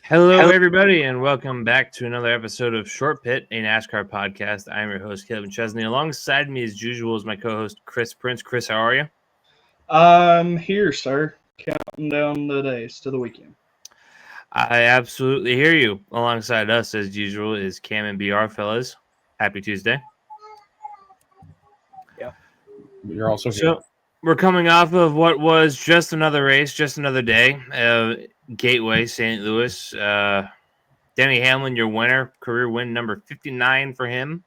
Hello, everybody, and welcome back to another episode of Short Pit, a NASCAR podcast. I'm your host, Kaleb and Chris. Alongside me, as usual, is my co-host, Chris Prince. Chris, how are you? I'm here, sir. Counting down the days to the weekend. I absolutely hear you. Alongside us, as usual, is Cam and BR, fellas. Happy Tuesday. Yeah. You're also here. So, we're coming off of what was just another race, just another day. Gateway, St. Louis. Denny Hamlin, your winner, career win number 59 for him.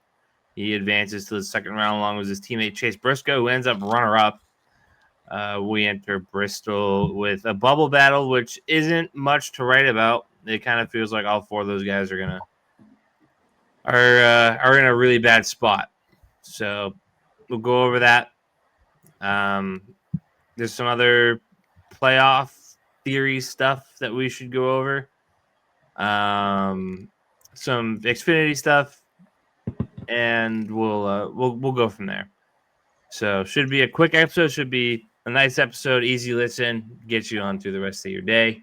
He advances to the second round along with his teammate Chase Briscoe, who ends up runner-up. We enter Bristol with a bubble battle, which isn't much to write about. It kind of feels like all four of those guys are in a really bad spot. So we'll go over that. There's some other playoff theory stuff that we should go over. Some Xfinity stuff, and we'll go from there. So should be a quick episode. Should be a nice episode, easy listen, get you on through the rest of your day.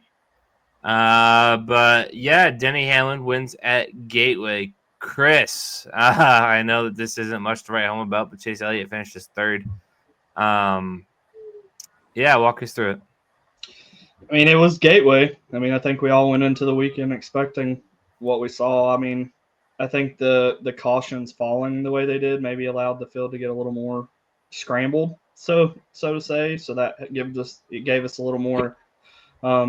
But yeah, Denny Hamlin wins at Gateway. Chris, I know that this isn't much to write home about, but Chase Elliott finished his third. Yeah, walk us through it. I mean, it was Gateway. I mean, I think we all went into the weekend expecting what we saw. I mean, I think the cautions falling the way they did maybe allowed the field to get a little more scrambled, so to say. So that gave us a little more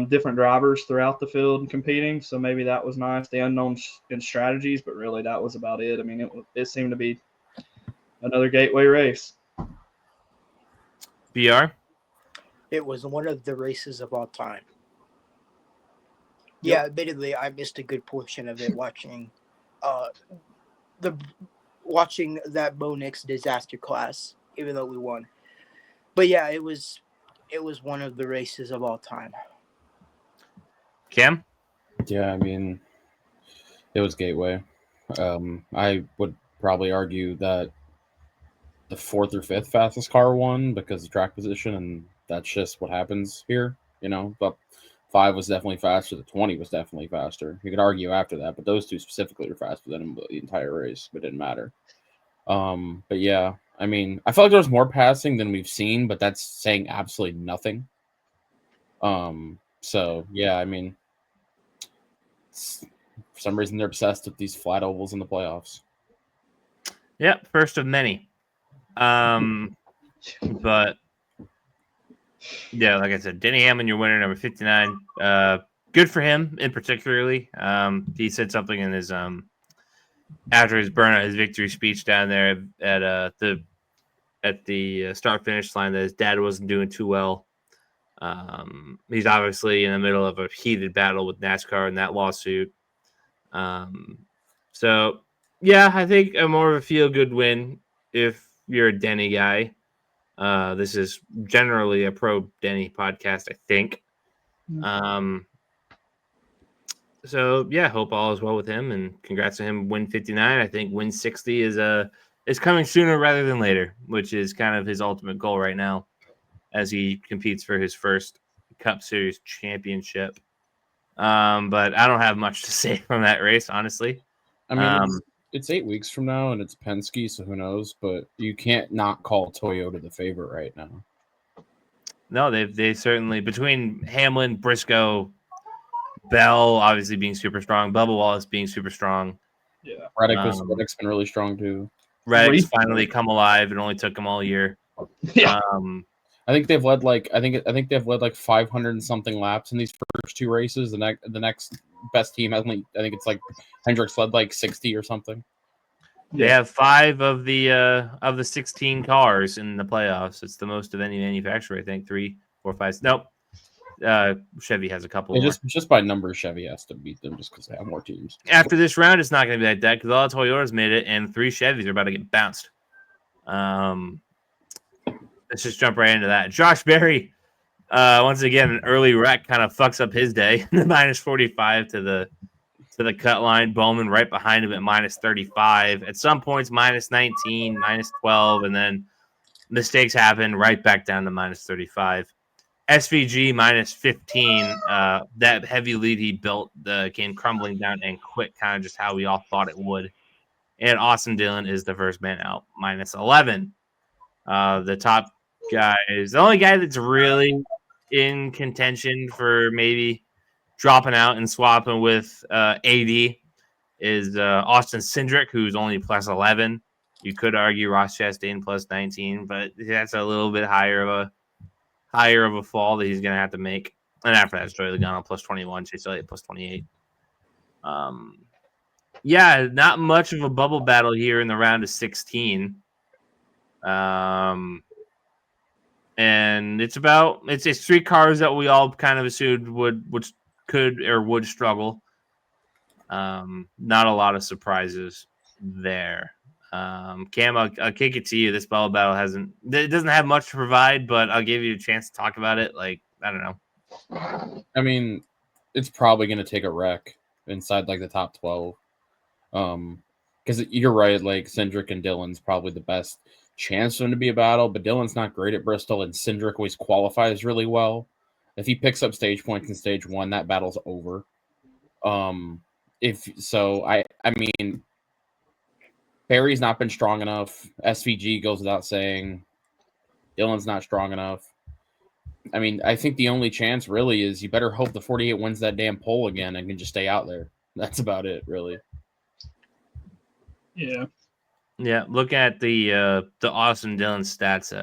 different drivers throughout the field competing. So maybe that was nice. The unknowns in strategies, but really that was about it. I mean, it seemed to be another Gateway race. BR? It was one of the races of all time. Yeah, admittedly, I missed a good portion of it watching that Bo Nix disaster class, even though we won. But yeah, it was one of the races of all time. Cam? Yeah, I mean, it was Gateway. I would probably argue that the fourth or fifth fastest car won because of track position, and that's just what happens here, But 5 was definitely faster. The 20 was definitely faster. You could argue after that, but those two specifically were faster than the entire race, but it didn't matter. But yeah, I mean, I felt like there was more passing than we've seen, but that's saying absolutely nothing. So yeah, I mean, for some reason they're obsessed with these flat ovals in the playoffs. Yeah, first of many. But yeah, like I said, Denny Hamlin, your winner, number 59. Good for him in particularly. He said something in his after his burnout, his victory speech down there at the start finish line that his dad wasn't doing too well. He's obviously in the middle of a heated battle with NASCAR and that lawsuit. So yeah, I think a more of a feel good win if you're a Denny guy. This is generally a pro Denny podcast, I think. So yeah, hope all is well with him, and congrats to him. Win 59. I think win 60 is coming sooner rather than later, which is kind of his ultimate goal right now, as he competes for his first Cup Series championship. But I don't have much to say from that race, honestly. I mean, it's 8 weeks from now, and it's Penske, so who knows? But you can't not call Toyota the favorite right now. No, they certainly, between Hamlin, Briscoe, Bell obviously being super strong, Bubba Wallace being super strong. Yeah, Reddick's been really strong too. Reddick's finally come alive. It only took him all year. Yeah. I think they've led like 500 and something laps in these first 2 races. The next best team has only, I think it's like Hendricks led like 60 or something. They have 5 of the 16 cars in the playoffs. It's the most of any manufacturer, I think. 3, 4, 5. Nope. Chevy has a couple more. Just by numbers, Chevy has to beat them just because they have more teams. After this round, it's not going to be like that because all the Toyotas made it, and 3 Chevys are about to get bounced. Let's just jump right into that. Josh Berry, once again, an early wreck kind of fucks up his day. Minus 45 to the cut line. Bowman right behind him at minus 35. At some points, minus 19, minus 12, and then mistakes happen right back down to minus 35. SVG minus 15. That heavy lead he built came crumbling down and quit, kind of just how we all thought it would. And Austin Dillon is the first man out, minus 11. The top guy is the only guy that's really in contention for maybe dropping out and swapping with AD is Austin Cindric, who's only plus 11. You could argue Ross Chastain plus 19, but that's a little bit higher of a fall that he's going to have to make. And after that, Joey Logano plus 21, Chase Elliott plus 28. Yeah, not much of a bubble battle here in the round of 16. And it's 3 cars that we all kind of assumed would struggle. Not a lot of surprises there. Cam, I'll kick it to you. This bubble battle doesn't have much to provide, but I'll give you a chance to talk about it. Like, I don't know. I mean, it's probably going to take a wreck inside like the top 12. Because you're right, like Cindric and Dillon's probably the best chance for them to be a battle, but Dillon's not great at Bristol, and Cindric always qualifies really well. If he picks up stage points in stage 1, that battle's over. I mean, Barry's not been strong enough. SVG goes without saying. Dillon's not strong enough. I mean, I think the only chance really is you better hope the 48 wins that damn pole again and can just stay out there. That's about it, really. Yeah. Yeah, look at the Austin Dillon stats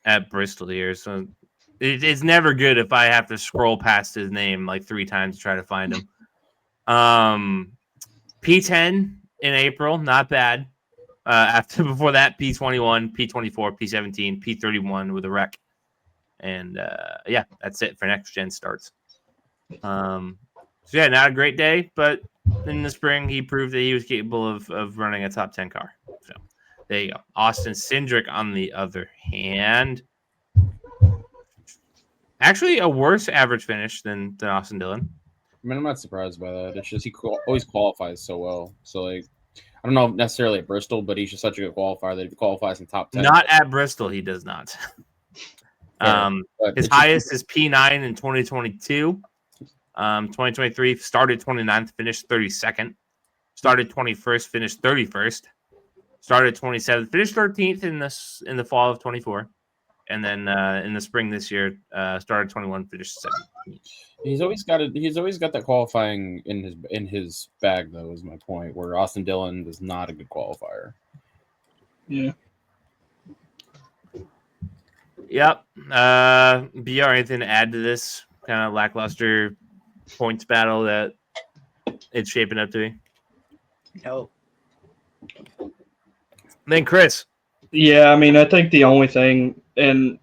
at Bristol here. So it's never good if I have to scroll past his name like 3 times to try to find him. P10 in April, not bad. Before that, P21, P24, P17, P31 with a wreck. And yeah, that's it for next gen starts. So yeah, not a great day, but in the spring he proved that he was capable of running a top 10 car. So there you go. Austin Cindric, on the other hand, actually a worse average finish than Austin Dillon. I mean, I'm not surprised by that. It's just he always qualifies so well. So, like, I don't know necessarily at Bristol, but he's just such a good qualifier that if he qualifies in top 10. Not at Bristol, he does not. His highest is P9 in 2022. 2023 started 29th, finished 32nd. Started 21st, finished 31st. Started 27th, finished 13th in the fall of 24. And then in the spring this year, started 21, finished 17th. He's always got that qualifying in his bag, though, is my point, where Austin Dillon is not a good qualifier. Yeah. Yep. BR, anything to add to this kind of lackluster points battle that it's shaping up to be? No. Then Chris. Yeah, I mean, I think the only thing, and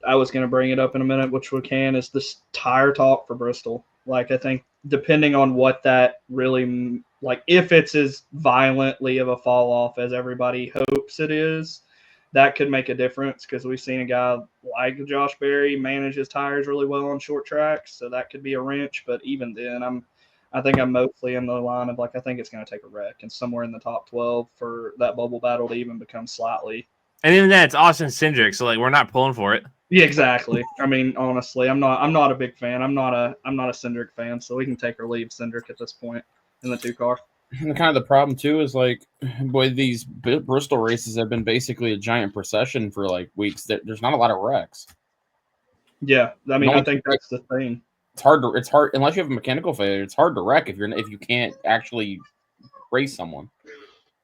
I was going to bring it up in a minute, which we can, is this tire talk for Bristol. Like, I think depending on what that really, like, if it's as violently of a fall off as everybody hopes it is, that could make a difference, because we've seen a guy like Josh Berry manage his tires really well on short tracks, so that could be a wrench. But even then, I think I'm mostly in the line of, like, I think it's going to take a wreck and somewhere in the top 12 for that bubble battle to even become slightly. And even then, it's Austin Cindric, so like we're not pulling for it. Yeah, exactly. I mean, honestly, I'm not a big fan. I'm not a Cindric fan, so we can take or leave Cindric at this point in the 2 car. And kind of the problem too is, like, boy, these Bristol races have been basically a giant procession for like weeks. There's not a lot of wrecks. Yeah, I mean, I think that's the thing. It's hard unless you have a mechanical failure. It's hard to wreck if you can't actually race someone.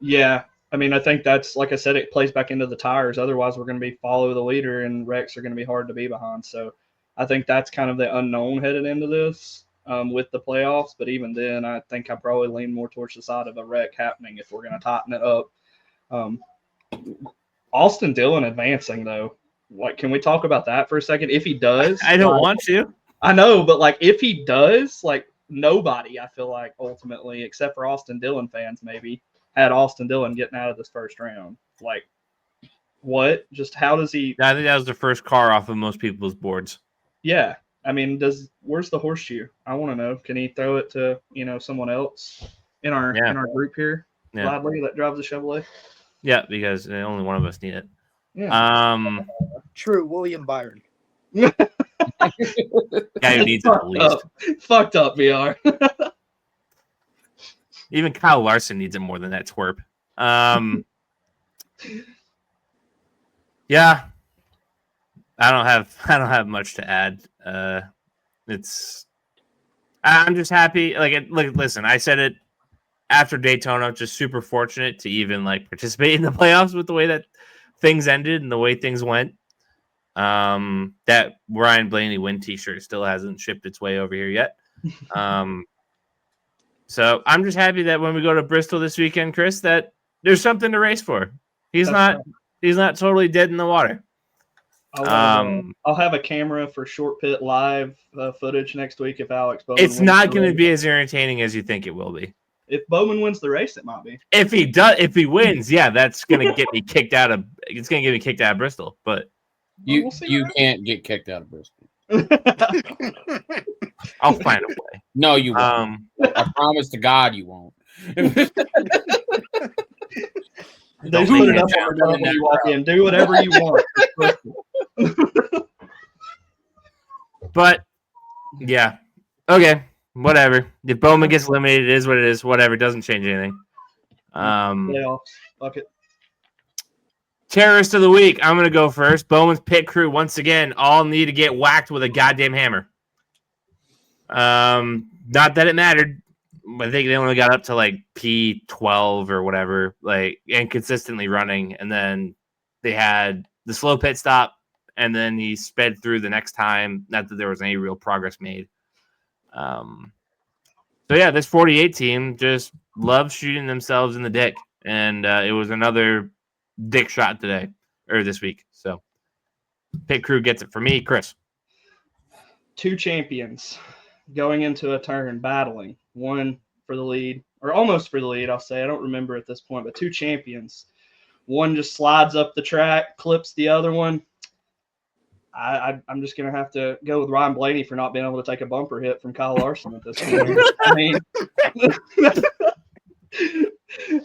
Yeah, I mean, I think that's, like I said, it plays back into the tires. Otherwise, we're going to be follow the leader, and wrecks are going to be hard to be behind. So I think that's kind of the unknown headed into this with the playoffs. But even then, I think I probably lean more towards the side of a wreck happening if we're going to tighten it up. Austin Dillon advancing, though. Like, can we talk about that for a second? If he does. I don't want to. I know, but, like, if he does, like, nobody, I feel like, ultimately, except for Austin Dillon fans maybe, had Austin Dillon getting out of this first round. Like, what? Just how does he? I think that was the first car off of most people's boards. Yeah, I mean, where's the horseshoe? I want to know. Can he throw it to someone else in our group here? Yeah. Gladly, that drives the Chevrolet. Yeah, because only one of us need it. Yeah. True, William Byron. Guy who needs it the least. Fucked up, VR. Even Kyle Larson needs it more than that twerp. Yeah, I don't have much to add. I'm just happy. Listen, I said it after Daytona. Just super fortunate to even participate in the playoffs with the way that things ended and the way things went. That Ryan Blaney win T-shirt still hasn't shipped its way over here yet. So I'm just happy that when we go to Bristol this weekend, Chris, that there's something to race for. He's not totally dead in the water. I'll have a camera for Short Pit live footage next week if Alex Bowman. It's not going to be as entertaining as you think it will be. If Bowman wins the race, it might be. If he wins, yeah, that's going to get me kicked out of. It's going to get me kicked out of Bristol, but you can't get kicked out of Bristol. I'll find a way. No, you won't. I promise to God you won't. They put it up on the when you walk in. Do whatever you want. But yeah, okay, whatever. If Bowman gets eliminated, it is what it is. Whatever, it doesn't change anything. Playoffs. Fuck it. Terrorist of the week. I'm gonna go first. Bowman's pit crew once again all need to get whacked with a goddamn hammer. Not that it mattered. I think they only got up to P12 or whatever, and consistently running. And then they had the slow pit stop, and then he sped through the next time. Not that there was any real progress made. So yeah, this 48 team just loves shooting themselves in the dick, and it was another dick shot this week. So pit crew gets it for me, Chris. 2 champions going into a turn battling. One for the lead, or almost for the lead, I'll say. I don't remember at this point, but 2 champions. One just slides up the track, clips the other one. I'm just going to have to go with Ryan Blaney for not being able to take a bumper hit from Kyle Larson at this point.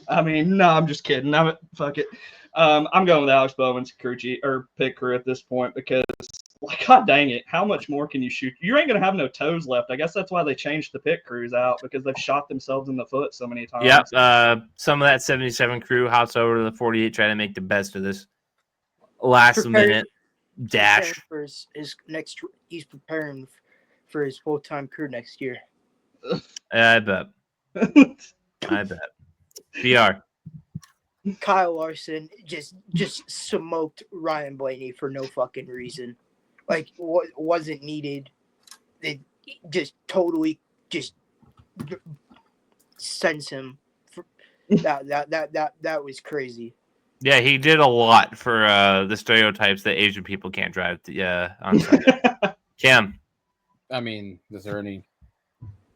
I mean, no, I'm just kidding. Fuck it. I'm going with Alex Bowman's pit crew at this point because, God dang it, how much more can you shoot? You ain't going to have no toes left. I guess that's why they changed the pit crews out, because they've shot themselves in the foot so many times. Yep. Some of that 77 crew hops over to the 48, try to make the best of this last minute dash. He's preparing for his full-time crew next year. I bet. BR. Kyle Larson just smoked Ryan Blaney for no fucking reason. Wasn't needed. It just totally just sends him. That was crazy. Yeah, he did a lot for the stereotypes that Asian people can't drive. On site. Cam. I mean, is there any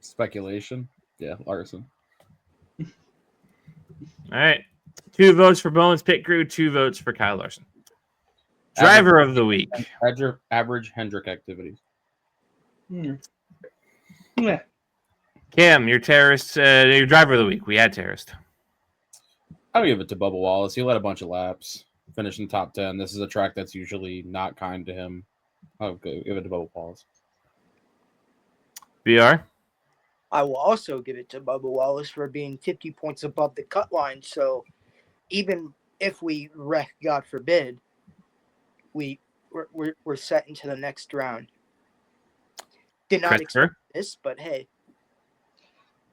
speculation? Yeah, Larson. All right. 2 votes for Bowman's pit crew, 2 votes for Kyle Larson. Driver of the week. Average Hendrick activities. Yeah. Cam, your terrorist, your driver of the week. We had terrorist. I'll give it to Bubba Wallace. He led a bunch of laps, finished in top 10. This is a track that's usually not kind to him. I'll give it to Bubba Wallace. BR? I will also give it to Bubba Wallace for being 50 points above the cut line. So even if we wreck, God forbid, we're set into the next round. Did not expect this, but hey.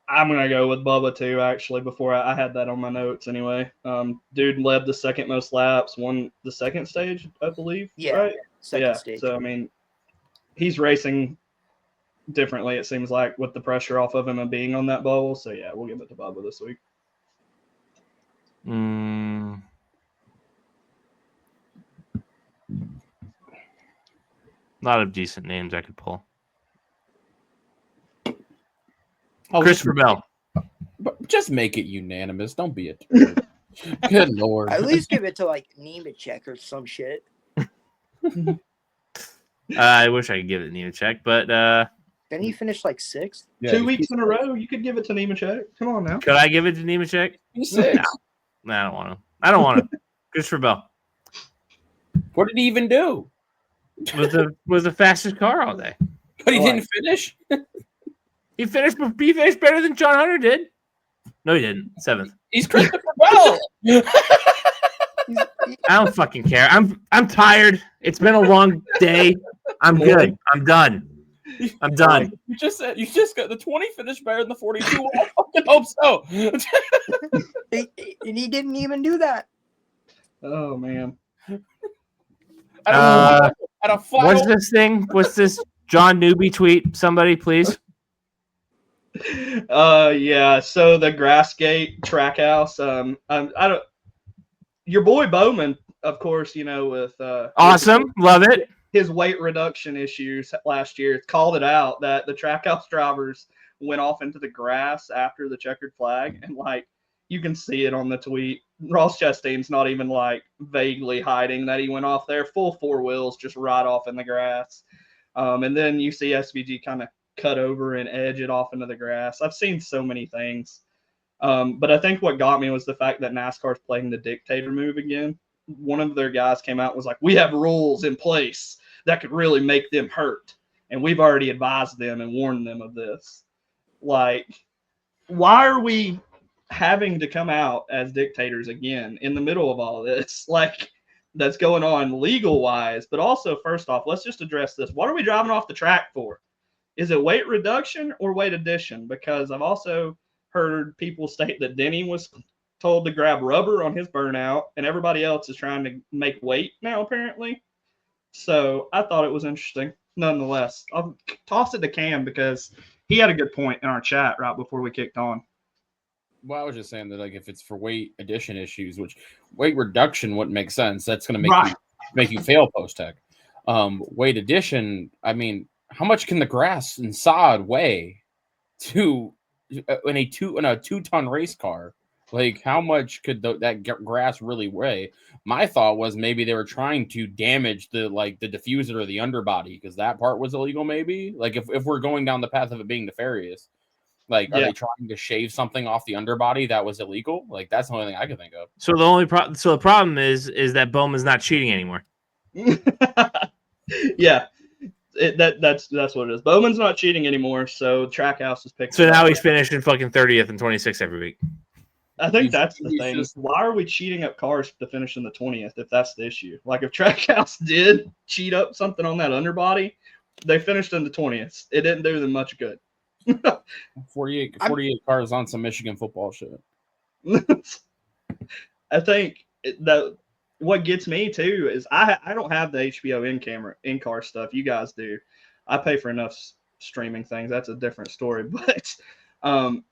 I'm going to go with Bubba too, actually, before I had that on my notes anyway. Dude led the second most laps, won the second stage, I believe. Yeah, right? second stage. So, I mean, he's racing differently, it seems like, with the pressure off of him and being on that bubble. So, yeah, we'll give it to Bubba this week. A lot of decent names I could pull. Christopher Bell. But just make it unanimous. Don't be a turd. Good Lord. At least give it to Nemechek or some shit. I wish I could give it to Nemechek, but Didn't he finish 6th? Yeah, 2 weeks in a row, you could give it to Nemechek. Come on now. Could I give it to Nemechek? He's 6. No, I don't want to. Christopher Bell. What did he even do? Was the fastest car all day. But he didn't finish. He finished better than John Hunter did. No, he didn't. 7th. He's Christopher Bell. I don't fucking care. I'm tired. It's been a long day. I'm good. I'm done. You just got the 20 finished better than the 42. I fucking hope so. And he didn't even do that. Oh man. What's this thing? What's this John Newby tweet? Somebody, please. Yeah. So the Grassgate Trackhouse. I don't. Your boy Bowman, of course, with awesome, love it. His weight reduction issues last year, called it out that the Trackhouse drivers went off into the grass after the checkered flag, and you can see it on the tweet. Ross Chastain's not even vaguely hiding that he went off there, full 4 wheels, just right off in the grass. And then you see SVG kind of cut over and edge it off into the grass. I've seen so many things. But I think what got me was the fact that NASCAR's playing the dictator move again. One of their guys came out and was like, we have rules in place that could really make them hurt. And we've already advised them and warned them of this. Why are we having to come out as dictators again in the middle of all of this? That's going on legal wise, but also first off, let's just address this. What are we driving off the track for? Is it weight reduction or weight addition? Because I've also heard people state that Denny was told to grab rubber on his burnout and everybody else is trying to make weight now, apparently. So I thought it was interesting. Nonetheless, I'll toss it to Cam because he had a good point in our chat right before we kicked on. Well, I was just saying that if it's for weight addition issues, which weight reduction wouldn't make sense. That's going to make you fail post-tech. Weight addition, I mean, how much can the grass and sod weigh in a 2-ton race car? How much could that grass really weigh? My thought was maybe they were trying to damage the diffuser or the underbody because that part was illegal. Maybe if we're going down the path of it being nefarious, are they trying to shave something off the underbody that was illegal? That's the only thing I can think of. So the problem is that Bowman's not cheating anymore. Yeah. That's what it is. Bowman's not cheating anymore, so Trackhouse is picking. So now he's finishing fucking 30th and 26th every week. I think that's the thing. Why are we cheating up cars to finish in the 20th if that's the issue? If Trackhouse did cheat up something on that underbody, they finished in the 20th. It didn't do them much good. 48 cars on some Michigan football shit. I think that what gets me too is I don't have the HBO in-car stuff. You guys do. I pay for enough streaming things. That's a different story. But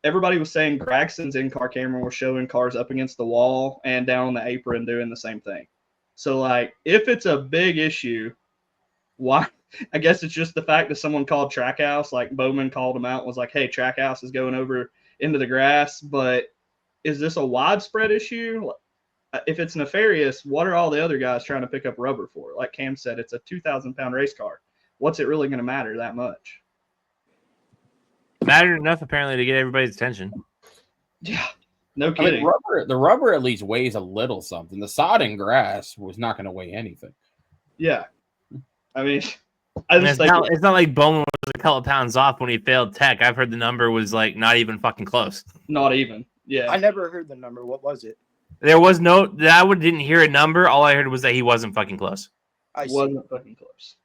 everybody was saying Gragson's in-car camera was showing cars up against the wall and down on the apron doing the same thing. So if it's a big issue, why? I guess it's just the fact that someone called Trackhouse, Bowman called him out and was like, hey, Trackhouse is going over into the grass. But is this a widespread issue? If it's nefarious, what are all the other guys trying to pick up rubber for? Like Cam said, it's a 2,000-pound race car. What's it really going to matter that much? Mattered enough, apparently, to get everybody's attention. Yeah, no kidding. The rubber at least weighs a little something. The sod and grass was not going to weigh anything. Yeah. I mean, it's not like Bowman was a couple of pounds off when he failed tech. I've heard the number was not even fucking close. Not even. Yeah. I never heard the number. What was it? There was didn't hear a number. All I heard was that he wasn't fucking close. Wasn't fucking close.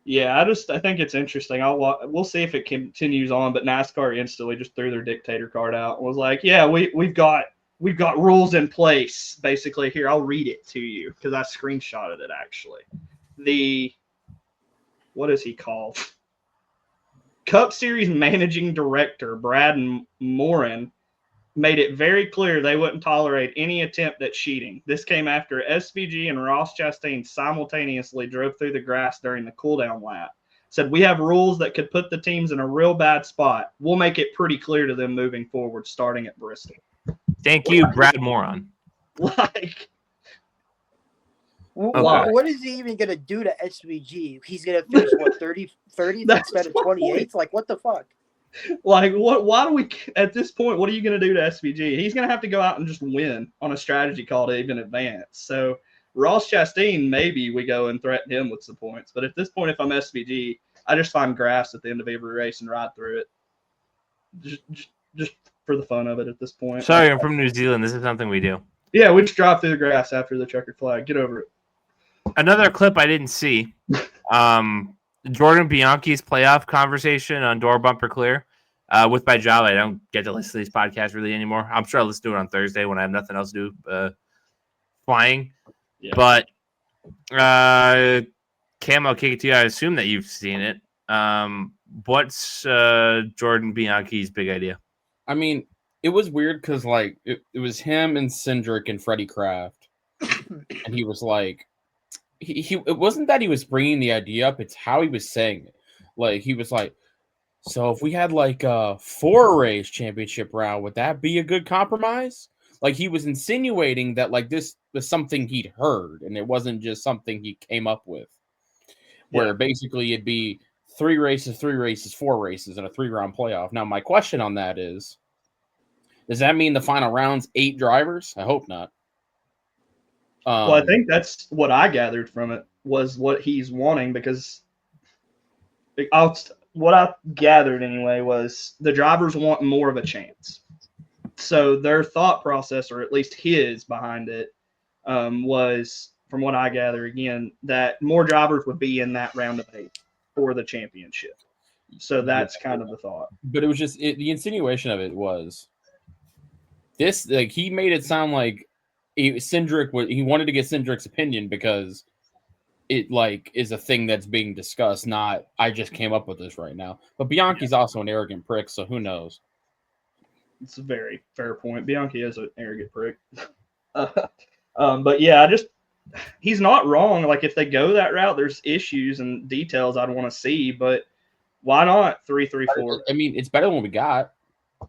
Yeah, I think it's interesting. We'll see if it continues on. But NASCAR instantly just threw their dictator card out and was like, "Yeah, we've got rules in place." Basically, here I'll read it to you because I screenshotted it actually. What is he called? Cup Series Managing Director Brad Morin made it very clear they wouldn't tolerate any attempt at cheating. This came after SVG and Ross Chastain simultaneously drove through the grass during the cooldown lap. Said, we have rules that could put the teams in a real bad spot. We'll make it pretty clear to them moving forward, starting at Bristol. Thank you, Brad Moron. What is he even going to do to SVG? He's going to finish, 30 instead of 28th? What the fuck? Why do we, at this point, what are you going to do to SVG? He's going to have to go out and just win on a strategy call to even advance. So Ross Chastain, maybe we go and threaten him with some points. But at this point, if I'm SVG, I just find grass at the end of every race and ride through it. Just for the fun of it at this point. Sorry, I'm from New Zealand. This is something we do. Yeah, we just drive through the grass after the checkered flag. Get over it. Another clip I didn't see. Jordan Bianchi's playoff conversation on Door Bumper Clear with my job. I don't get to listen to these podcasts really anymore. I'm sure I'll listen to it on Thursday when I have nothing else to do flying. Yeah. But Cam, I'll kick it to you. I assume that you've seen it. What's Jordan Bianchi's big idea? I mean, it was weird because like it was him and Cindric and Freddie Kraft, and he was like, he it wasn't that he was bringing the idea up; it's how he was saying it. Like he was like, so if we had like a 4-race championship round, would that be a good compromise? Like he was insinuating that like this was something he'd heard, and it wasn't just something he came up with. Where basically it'd be 3 races, 4 races, and a 3-round playoff. Now, my question on that is, does that mean the final round's 8 drivers? I hope not. Well, I think that's what I gathered from it was what he's wanting because what I gathered anyway was the drivers want more of a chance. So their thought process, or at least his behind it, was, from what I gather, again, that more drivers would be in that round of 8 for the championship. So that's kind of the thought. But it was just the insinuation of it was this. Like he made it sound like he wanted to get Cindric's opinion because it like is a thing that's being discussed. Not I just came up with this right now. But Bianchi's also an arrogant prick, so who knows? It's a very fair point. Bianchi is an arrogant prick. But yeah, he's not wrong. Like if they go that route, there's issues and details I'd want to see, but why not 3-3-4? I mean, it's better than what we got.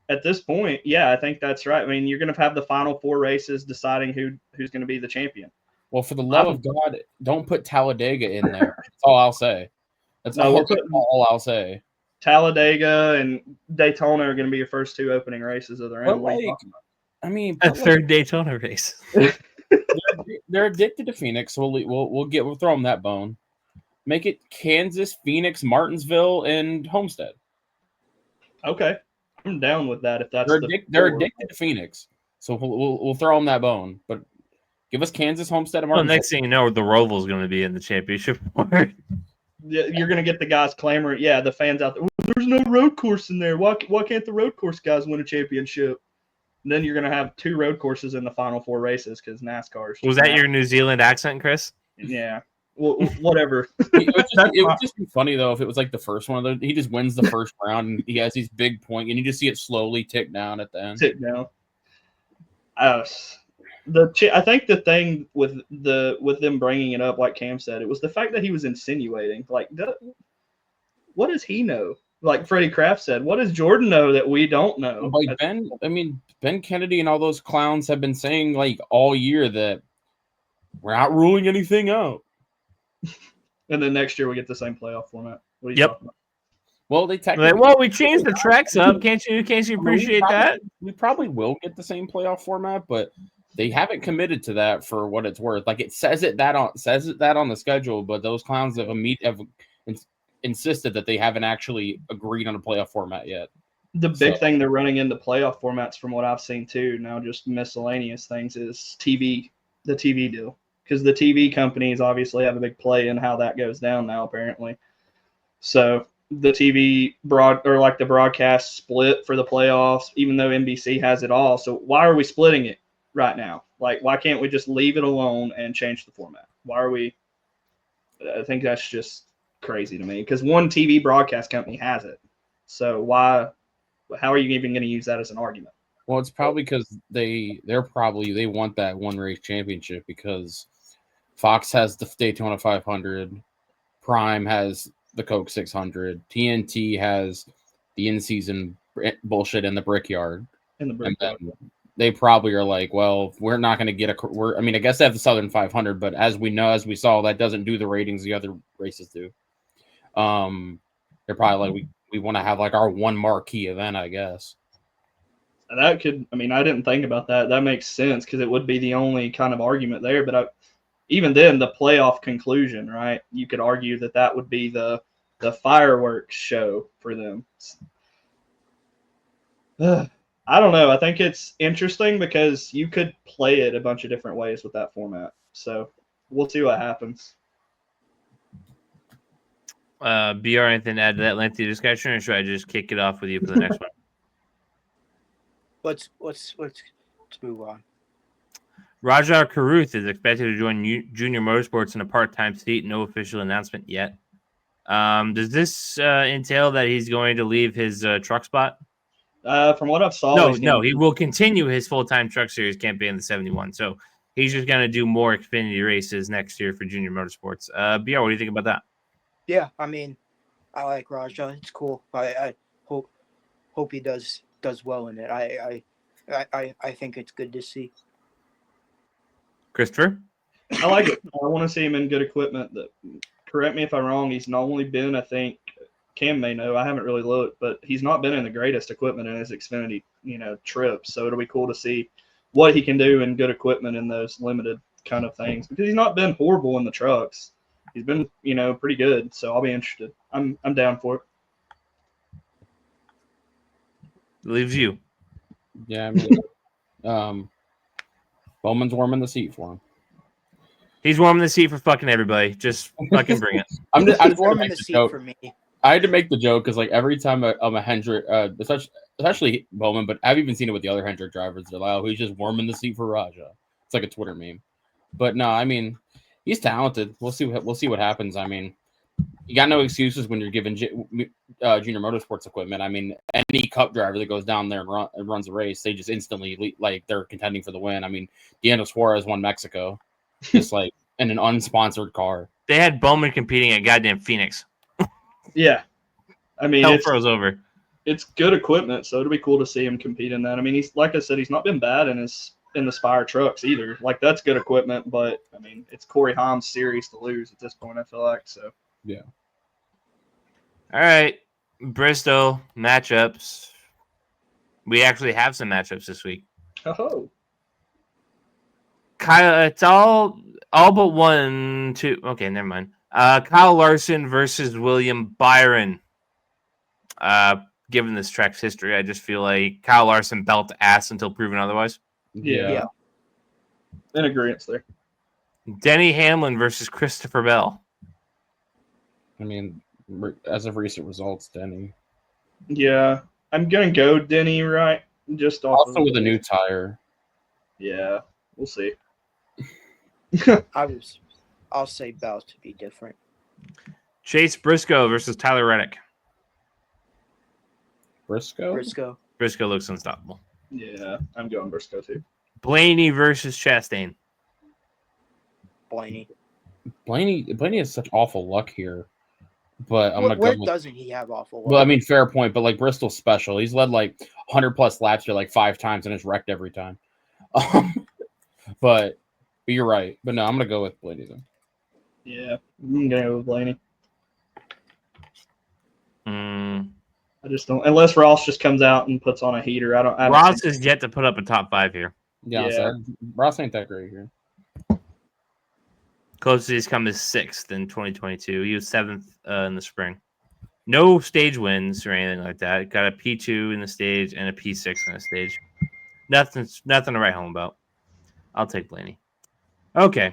At this point, yeah, I think that's right. I mean, you're going to have the final 4 races deciding who's going to be the champion. Well, for the love of God, don't put Talladega in there. That's all I'll say. That's all I'll say. Talladega and Daytona are going to be your first 2 opening races of their own. I mean, a third Daytona race. They're addicted to Phoenix, so we'll throw them that bone. Make it Kansas, Phoenix, Martinsville, and Homestead. Okay, I'm down with that. If that's they're addicted to Phoenix, so we'll throw them that bone. But give us Kansas, Homestead, and Martinsville. Well, next thing you know, the Roval is going to be in the championship award. Yeah, you're going to get the guys clamoring. Yeah, the fans out there. There's no road course in there. Why can't the road course guys win a championship? And then you're going to have 2 road courses in the final 4 races because NASCAR. Was that your New Zealand accent, Chris? Yeah. Well, whatever. it would just be funny, though, if it was like the first one. He just wins the first round, and he has these big points, and you just see it slowly tick down at the end. Tick down. I think the thing with them bringing it up, like Cam said, it was the fact that he was insinuating. Like, what does he know? Like Freddie Kraft said, what does Jordan know that we don't know? Like Ben Kennedy and all those clowns have been saying like all year that we're not ruling anything out. And then next year we get the same playoff format. What are you talking about? Well, we changed the tracks up. Can't you appreciate that? We probably will get the same playoff format, but they haven't committed to that for what it's worth. Like it says that on the schedule, but those clowns have insisted that they haven't actually agreed on a playoff format yet. The big thing they're running into playoff formats, from what I've seen too, now just miscellaneous things, is the TV deal. Because the TV companies obviously have a big play in how that goes down now, apparently. So the TV the broadcast split for the playoffs, even though NBC has it all. So why are we splitting it right now? Like, why can't we just leave it alone and change the format? Why are we? I think that's just crazy to me because one TV broadcast company has it. So how are you even going to use that as an argument? Well, it's probably because they want that 1-race championship because Fox has the Daytona 500, Prime has the Coke 600, TNT has the in-season bullshit in the Brickyard. They probably are like, well, we're not going to get I guess they have the Southern 500, but as we saw, that doesn't do the ratings the other races do. They're probably like, we want to have like our one marquee event, I guess. That could, I didn't think about that. That makes sense because it would be the only kind of argument there. But even then, the playoff conclusion, right? You could argue that would be the fireworks show for them. I don't know. I think it's interesting because you could play it a bunch of different ways with that format. So we'll see what happens. BR, anything to add to that lengthy discussion, or should I just kick it off with you for the next one? Let's move on. Raja Karuth is expected to join Junior Motorsports in a part-time seat. No official announcement yet. Does this entail that he's going to leave his truck spot? From what I've saw, No, he will continue his full-time truck series campaign in the 71. So he's just going to do more Xfinity races next year for Junior Motorsports. BR, what do you think about that? Yeah, I mean, I like Raja. It's cool. I hope he does well in it. I think it's good to see. Christopher? I like it. I want to see him in good equipment. Correct me if I'm wrong. He's not only been, I think, Cam may know. I haven't really looked, but he's not been in the greatest equipment in his Xfinity, trips. So it'll be cool to see what he can do in good equipment in those limited kind of things, because he's not been horrible in the trucks. He's been, pretty good. So I'll be interested. I'm down for it. Leaves you. Yeah, I mean, Bowman's warming the seat for him. He's warming the seat for fucking everybody. Just fucking bring it. I'm just warming the seat for me. I had to make the joke because, like, every time I'm a Hendrick, especially Bowman, but I've even seen it with the other Hendrick drivers. They're like, "Oh, he's just warming the seat for Raja." It's like a Twitter meme. But no, I mean, he's talented. We'll see what happens. I mean, you got no excuses when you're given Junior Motorsports equipment. I mean, any Cup driver that goes down there and runs a race, they just instantly like they're contending for the win. I mean, Diego Suarez won Mexico, just like in an unsponsored car. They had Bowman competing at goddamn Phoenix. Yeah, I mean, Hell froze over. It's good equipment, so it'll be cool to see him compete in that. I mean, he's, like I said, he's not been bad in the Spire trucks either. Like, that's good equipment, but I mean, it's Corey Haim's series to lose at this point, I feel like. So yeah. All right, Bristol matchups. We actually have some matchups this week. oh, Kyle, it's all but 1, 2. Okay, never mind. Kyle Larson versus William Byron. Given this track's history, I just feel like Kyle Larson belt ass until proven otherwise. yeah. In agreement there. Denny Hamlin versus Christopher Bell. I mean, as of recent results, Denny. Yeah, I'm gonna go Denny, right? Just off Also with a new tire. Yeah, we'll see. I'll say Bell to be different. Chase Briscoe versus Tyler Reddick. Briscoe looks unstoppable. Yeah, I'm going Briscoe too. Blaney versus Chastain. Blaney has such awful luck here. But I'm where doesn't he have awful luck? Well, I mean, fair point, but like Bristol's special. He's led like 100 plus laps here like 5 times and is wrecked every time. But you're right. But no, I'm gonna go with Blaney then. Yeah, I'm gonna go with Blaney. I just don't, unless Ross just comes out and puts on a heater. I don't Ross is yet to put up a top 5 here. Yeah. Ross ain't that great here. Closest he's come is 6th in 2022. He was 7th in the spring. No stage wins or anything like that. Got a P2 in the stage and a P6 in the stage. Nothing to write home about. I'll take Blaney. Okay.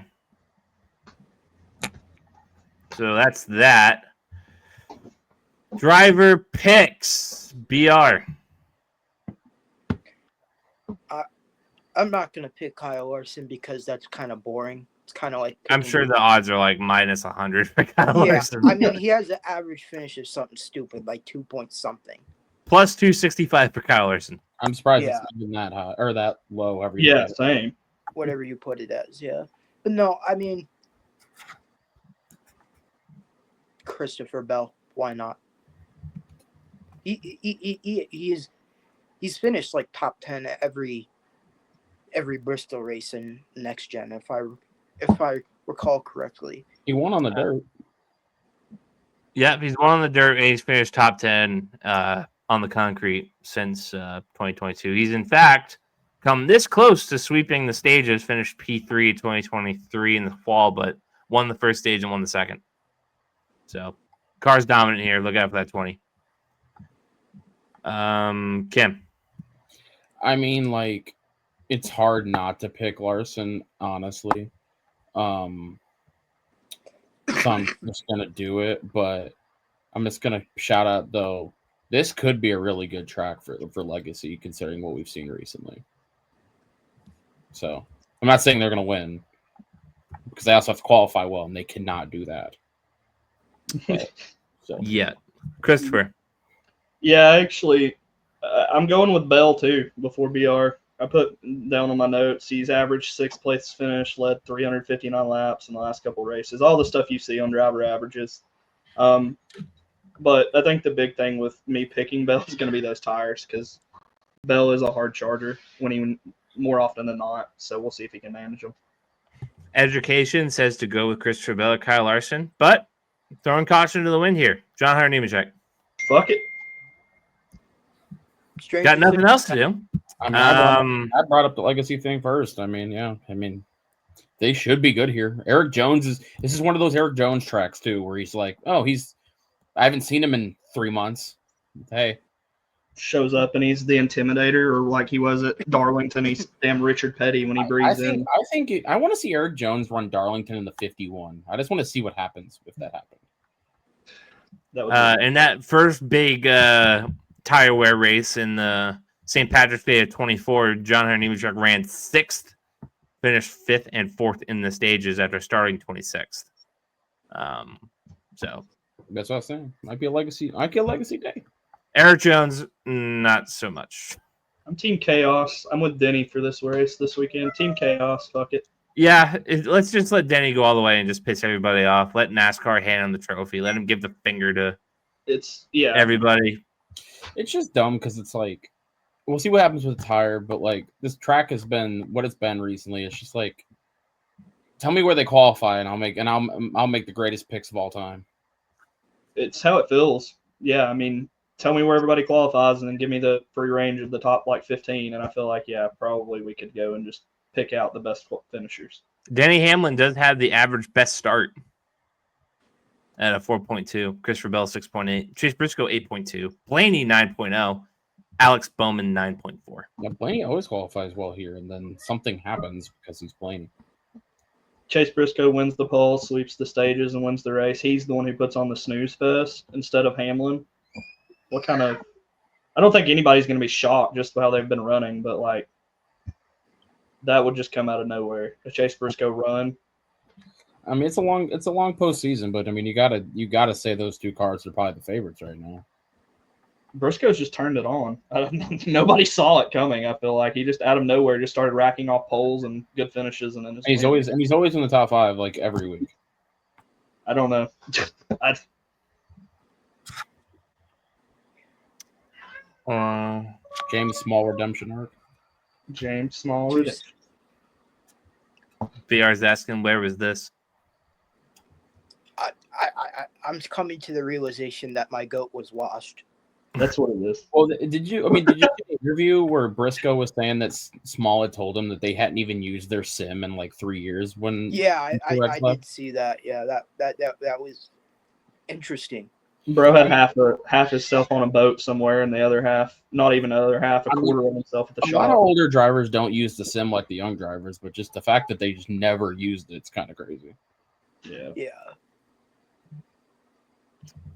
So that's that. Driver picks. BR. I'm not going to pick Kyle Larson because that's kind of boring. It's kind of like... I'm sure the odds are like minus 100 for Kyle Larson. I mean, he has an average finish of something stupid, like 2 point something. Plus 265 for Kyle Larson. I'm surprised it's even that high or that low. Same. Whatever you put it as, yeah. But no, I mean, Christopher Bell, why not? He's finished like top 10 every Bristol race in next gen, if I recall correctly. He won on the dirt. Yep, he's won on the dirt and he's finished top 10 on the concrete since 2022. He's in fact come this close to sweeping the stages, finished P3 2023 in the fall, but won the first stage and won the second. So, car's dominant here. Look out for that 20. Kim. I mean, like, it's hard not to pick Larson, honestly. So I'm just gonna do it, but I'm just gonna shout out though. This could be a really good track for Legacy, considering what we've seen recently. So I'm not saying they're gonna win because they also have to qualify well, and they cannot do that. But, Yeah, Christopher. Yeah, actually, I'm going with Bell too before BR. I put down on my notes he's averaged 6th place finish, led 359 laps in the last couple of races. All the stuff you see on driver averages. But I think the big thing with me picking Bell is going to be those tires because Bell is a hard charger more often than not. So we'll see if he can manage them. Education says to go with Christopher Bell or Kyle Larson, but throwing caution to the wind here. John Hunter Nemechek. Fuck it. Got nothing else to do. I brought up the Legacy thing first. I mean, yeah. I mean, they should be good here. Eric Jones this is one of those Eric Jones tracks too, where he's like, I haven't seen him in 3 months. Hey. Shows up and he's the intimidator, or like he was at Darlington, he's damn Richard Petty when he breathes in. I want to see Eric Jones run Darlington in the 51. I just want to see what happens if that happens. In that first big tire wear race in the St. Patrick's Day of 24, John Hunter Nemechek ran 6th, finished 5th and 4th in the stages after starting 26th. So that's what I was saying. Might be a legacy day. Eric Jones, not so much. I'm Team Chaos. I'm with Denny for this race this weekend. Team Chaos. Fuck it. Yeah, let's just let Denny go all the way and just piss everybody off. Let NASCAR hand him the trophy. Let him give the finger to everybody. It's just dumb because it's like, we'll see what happens with the tire, but like this track has been what it's been recently. It's just like, tell me where they qualify, and I'll make the greatest picks of all time. It's how it feels. Yeah, I mean, tell me where everybody qualifies, and then give me the free range of the top 15, and I feel like probably we could go and just pick out the best finishers. Denny Hamlin does have the average best start at a 4.2. Christopher Bell 6.8. Chase Briscoe 8.2. Blaney 9.0. Alex Bowman 9.4. Yeah, Blaney always qualifies well here, and then something happens because he's Blaney. Chase Briscoe wins the pole, sweeps the stages, and wins the race. He's the one who puts on the snooze fest instead of Hamlin. I don't think anybody's going to be shocked just how they've been running, but like that would just come out of nowhere. A Chase Briscoe run. I mean, it's a long postseason, but I mean, you gotta say those two cars are probably the favorites right now. Briscoe's just turned it on. Nobody saw it coming. I feel like he just out of nowhere just started racking off poles and good finishes, and then he's always in the top 5 like every week. I don't know. James Small redemption arc. James Small redemption. BR's asking, where was this? I'm coming to the realization that my goat was washed. That's what it is. Well, did you get an interview where Briscoe was saying that Small had told him that they hadn't even used their sim in like 3 years when? Yeah, I did see that. Yeah, that was interesting. Bro had half himself on a boat somewhere, and the other half, not even the other half, a quarter of himself at the shop. A lot of older drivers don't use the sim like the young drivers, but just the fact that they just never used it's kind of crazy. Yeah. Yeah.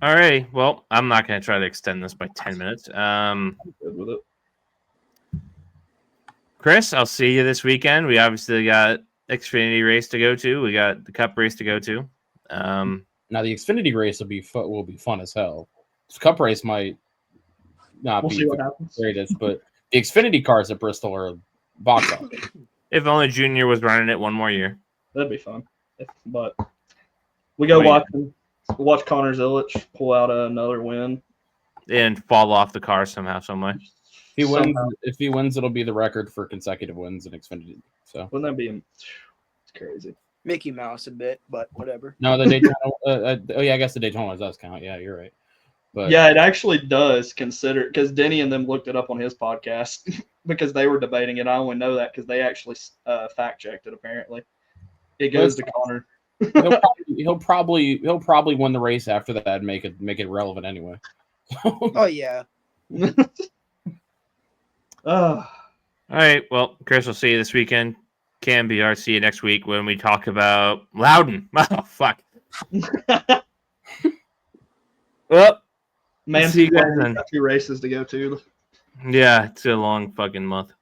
All right. Well, I'm not going to try to extend this by 10 minutes. I'm good with it. Chris, I'll see you this weekend. We obviously got Xfinity race to go to. We got the Cup race to go to. Now the Xfinity race will be fun as hell. This Cup race might not be the greatest, but the Xfinity cars at Bristol are box office. If only Junior was running it one more year, that'd be fun. But we go watch Connor Zilic pull out another win and fall off the car somehow, some way. If he wins, it'll be the record for consecutive wins in Xfinity. So wouldn't that be? It's crazy. Mickey Mouse a bit, but whatever. No, the Daytona. I guess the Daytona does count. Yeah, you're right. But yeah, it actually does consider because Denny and them looked it up on his podcast. because they were debating it. I only know that because they actually fact checked it. Apparently, it goes to Connor. He'll probably win the race after that and make it relevant anyway. Oh yeah. All right. Well, Chris, we'll see you this weekend. Cam BR, see you next week when we talk about Loudon. Oh, fuck. Well, Man, see you guys got then. 2 races to go to. Yeah, it's a long fucking month.